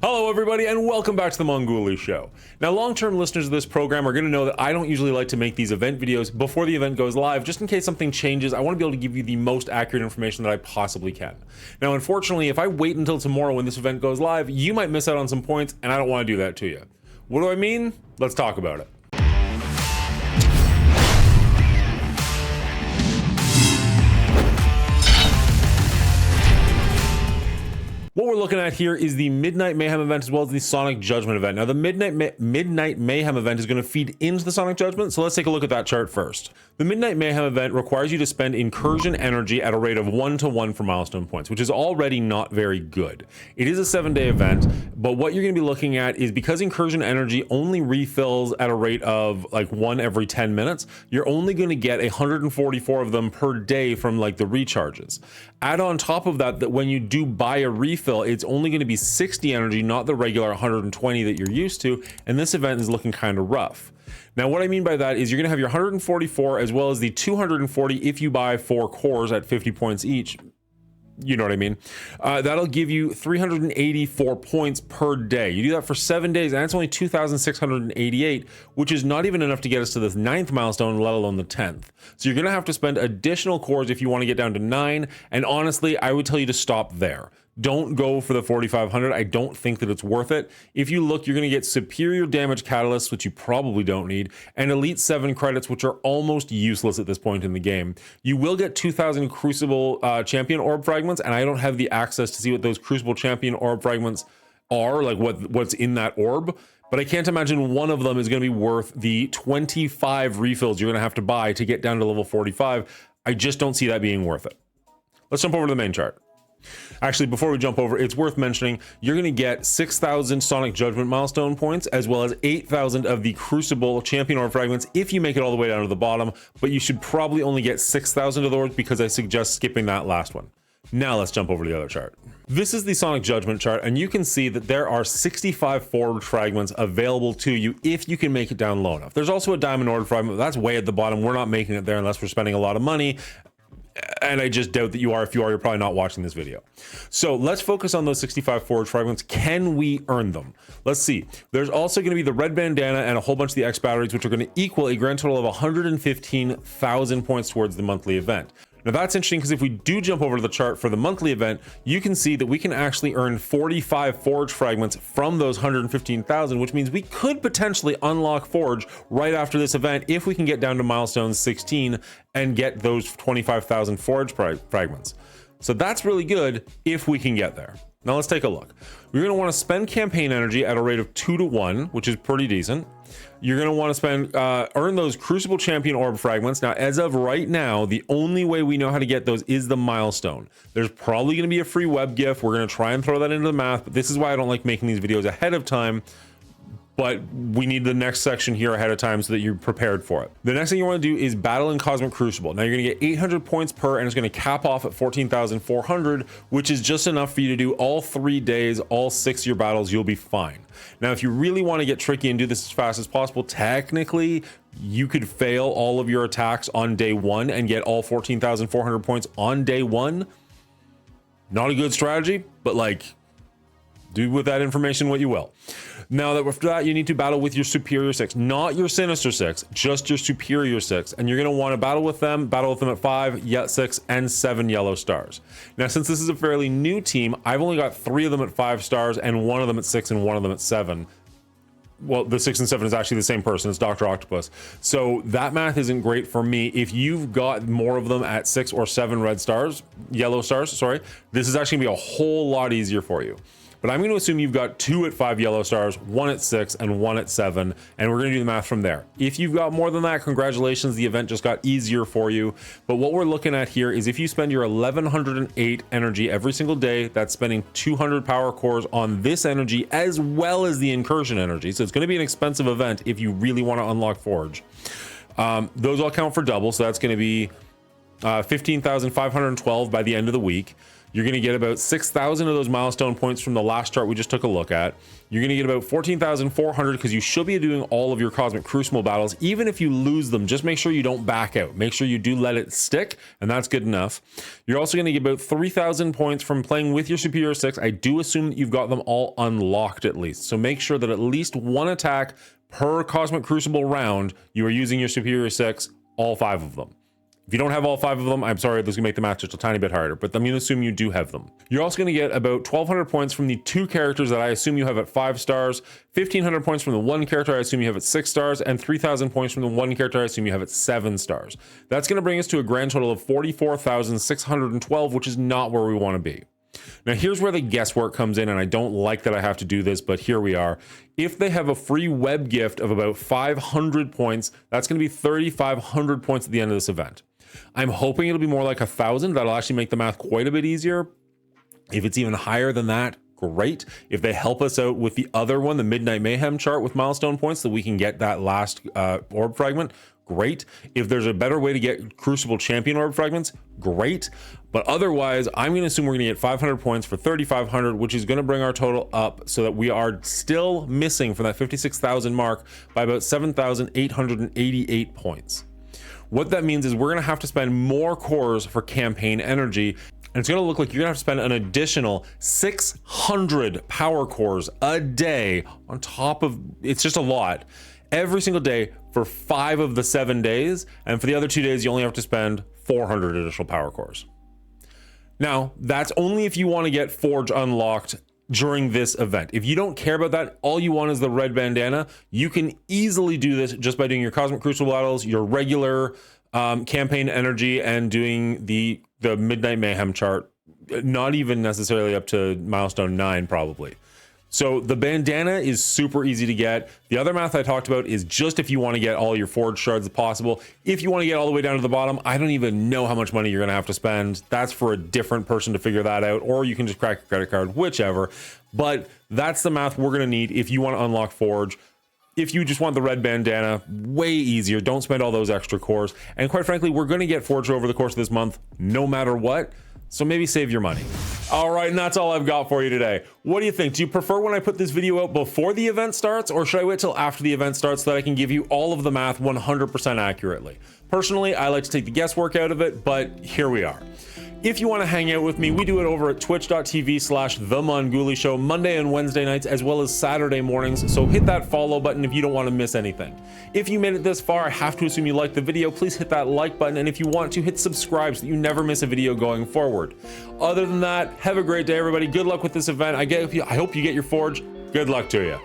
Hello everybody and welcome back to the Mongoolie Show. Now long-term listeners of this program are going to know that I don't usually like to make these event videos before the event goes live, just in case something changes. I want to be able to give you the most accurate information that I possibly can. Now unfortunately, if I wait until tomorrow when this event goes live, you might miss out on some points and I don't want to do that to you. What do I mean? Let's talk about it. What we're looking at here is the Midnight Mayhem event as well as the Sonic Judgment event. Now the Midnight Mayhem event is going to feed into the Sonic Judgment, so let's take a look at that chart first. The Midnight Mayhem event requires you to spend incursion energy at a rate of 1-to-1 for milestone points, which is already not very good. It is a 7-day event, but what you're going to be looking at is because incursion energy only refills at a rate of like 1 every 10 minutes, you're only going to get 144 of them per day from like the recharges. Add on top of that, that when you do buy a refill, it's only going to be 60 energy, not the regular 120 that you're used to, and this event is looking kind of rough. Now what I mean by that is you're going to have your 144 as well as the 240 if you buy 4 cores at 50 points each. You know what I mean? That'll give you 384 points per day. You do that for 7 days and it's only 2,688, which is not even enough to get us to this 9th milestone, let alone the 10th. So you're going to have to spend additional cores if you want to get down to 9. And honestly, I would tell you to stop there. Don't go for the 4,500. I don't think that it's worth it. If you look, you're going to get superior damage catalysts, which you probably don't need, and Elite 7 credits, which are almost useless at this point in the game. You will get 2,000 Crucible Champion Orb Fragments, and I don't have the access to see what those Crucible Champion Orb Fragments are, like what's in that orb, but I can't imagine one of them is going to be worth the 25 refills you're going to have to buy to get down to level 45. I just don't see that being worth it. Let's jump over to the main chart. Actually, before we jump over, it's worth mentioning you're going to get 6,000 Sonic Judgment milestone points as well as 8,000 of the Crucible Champion Orb Fragments if you make it all the way down to the bottom, but you should probably only get 6,000 of those because I suggest skipping that last one. Now let's jump over to the other chart. This is the Sonic Judgment chart, and you can see that there are 65 Forge Fragments available to you if you can make it down low enough. There's also a Diamond Orb Fragment, but that's way at the bottom. We're not making it there unless we're spending a lot of money. And I just doubt that you are. If you are, you're probably not watching this video. So let's focus on those 65 Forge Fragments. Can we earn them? Let's see. There's also going to be the red bandana and a whole bunch of the X batteries, which are going to equal a grand total of 115,000 points towards the monthly event. Now that's interesting because if we do jump over to the chart for the monthly event, you can see that we can actually earn 45 Forge Fragments from those 115,000, which means we could potentially unlock Forge right after this event if we can get down to milestone 16 and get those 25,000 Forge Fragments. So that's really good if we can get there. Now let's take a look. We're going to want to spend campaign energy at a rate of 2-to-1, which is pretty decent. You're going to want to spend earn those Crucible Champion Orb Fragments. Now, as of right now, the only way we know how to get those is the milestone. There's probably going to be a free web gift. We're going to try and throw that into the math, but this is why I don't like making these videos ahead of time. But we need the next section here ahead of time so that you're prepared for it. The next thing you want to do is battle in Cosmic Crucible. Now you're going to get 800 points per, and it's going to cap off at 14,400, which is just enough for you to do all 3 days, all 6 of your battles. You'll be fine. Now, if you really want to get tricky and do this as fast as possible, technically you could fail all of your attacks on day 1 and get all 14,400 points on day 1. Not a good strategy, but like, do with that information what you will. Now that after that, you need to battle with your Superior 6, not your Sinister 6, just your Superior 6. And you're going to want to battle with them at 5, 6, and 7 yellow stars. Now, since this is a fairly new team, I've only got 3 of them at 5 stars and 1 of them at 6 and 1 of them at 7. Well, the 6 and 7 is actually the same person. It's Dr. Octopus. So that math isn't great for me. If you've got more of them at 6 or 7 yellow stars, sorry, this is actually going to be a whole lot easier for you. But I'm going to assume you've got 2 at 5 yellow stars, 1 at 6, and 1 at 7, and we're going to do the math from there. If you've got more than that, congratulations, the event just got easier for you. But what we're looking at here is if you spend your 1,108 energy every single day, that's spending 200 power cores on this energy as well as the incursion energy. So it's going to be an expensive event if you really want to unlock Forge. Those all count for double, so that's going to be 15,512 by the end of the week. You're going to get about 6,000 of those milestone points from the last chart we just took a look at. You're going to get about 14,400 because you should be doing all of your Cosmic Crucible battles. Even if you lose them, just make sure you don't back out. Make sure you do let it stick, and that's good enough. You're also going to get about 3,000 points from playing with your Superior 6. I do assume that you've got them all unlocked at least. So make sure that at least one attack per Cosmic Crucible round, you are using your Superior 6, all 5 of them. If you don't have all 5 of them, I'm sorry, this is gonna make the match just a tiny bit harder, but I'm gonna assume you do have them. You're also gonna get about 1,200 points from the 2 characters that I assume you have at 5 stars, 1,500 points from the 1 character I assume you have at 6 stars, and 3,000 points from the 1 character I assume you have at 7 stars. That's gonna bring us to a grand total of 44,612, which is not where we wanna be. Now here's where the guesswork comes in, and I don't like that I have to do this, but here we are. If they have a free web gift of about 500 points, that's going to be 3,500 points at the end of this event. I'm hoping it'll be more like 1,000. That'll actually make the math quite a bit easier. If it's even higher than that, great. If they help us out with the other one, the Midnight Mayhem chart with milestone points, so we can get that last orb fragment, great. If there's a better way to get Crucible Champion orb fragments, great. But otherwise, I'm going to assume we're going to get 500 points for 3,500, which is going to bring our total up so that we are still missing from that 56,000 mark by about 7,888 points. What that means is we're going to have to spend more cores for campaign energy, and it's going to look like you're going to have to spend an additional 600 power cores a day on top of, it's just a lot, every single day for 5 of the 7 days, and for the other 2 days you only have to spend 400 additional power cores. Now that's only if you want to get Forge unlocked during this event. If you don't care about that, all you want is the red bandana, you can easily do this just by doing your Cosmic Crucible battles, your regular campaign energy, and doing the Midnight Mayhem chart, not even necessarily up to milestone 9 probably. So the bandana is super easy to get. The other math I talked about is just if you want to get all your Forge shards possible. If you want to get all the way down to the bottom, I don't even know how much money you're going to have to spend. That's for a different person to figure that out, or you can just crack your credit card, whichever. But that's the math we're going to need if you want to unlock Forge. If you just want the red bandana, way easier. Don't spend all those extra cores. And quite frankly, we're going to get Forge over the course of this month, no matter what. So maybe save your money. All right, and that's all I've got for you today. What do you think? Do you prefer when I put this video out before the event starts, or should I wait till after the event starts so that I can give you all of the math 100% accurately? Personally, I like to take the guesswork out of it, but here we are. If you want to hang out with me, we do it over at twitch.tv/TheMongoolie Show Monday and Wednesday nights, as well as Saturday mornings. So hit that follow button if you don't want to miss anything. If you made it this far, I have to assume you liked the video. Please hit that like button. And if you want to, hit subscribe so that you never miss a video going forward. Other than that, have a great day, everybody. Good luck with this event. I hope you get your Forge. Good luck to you.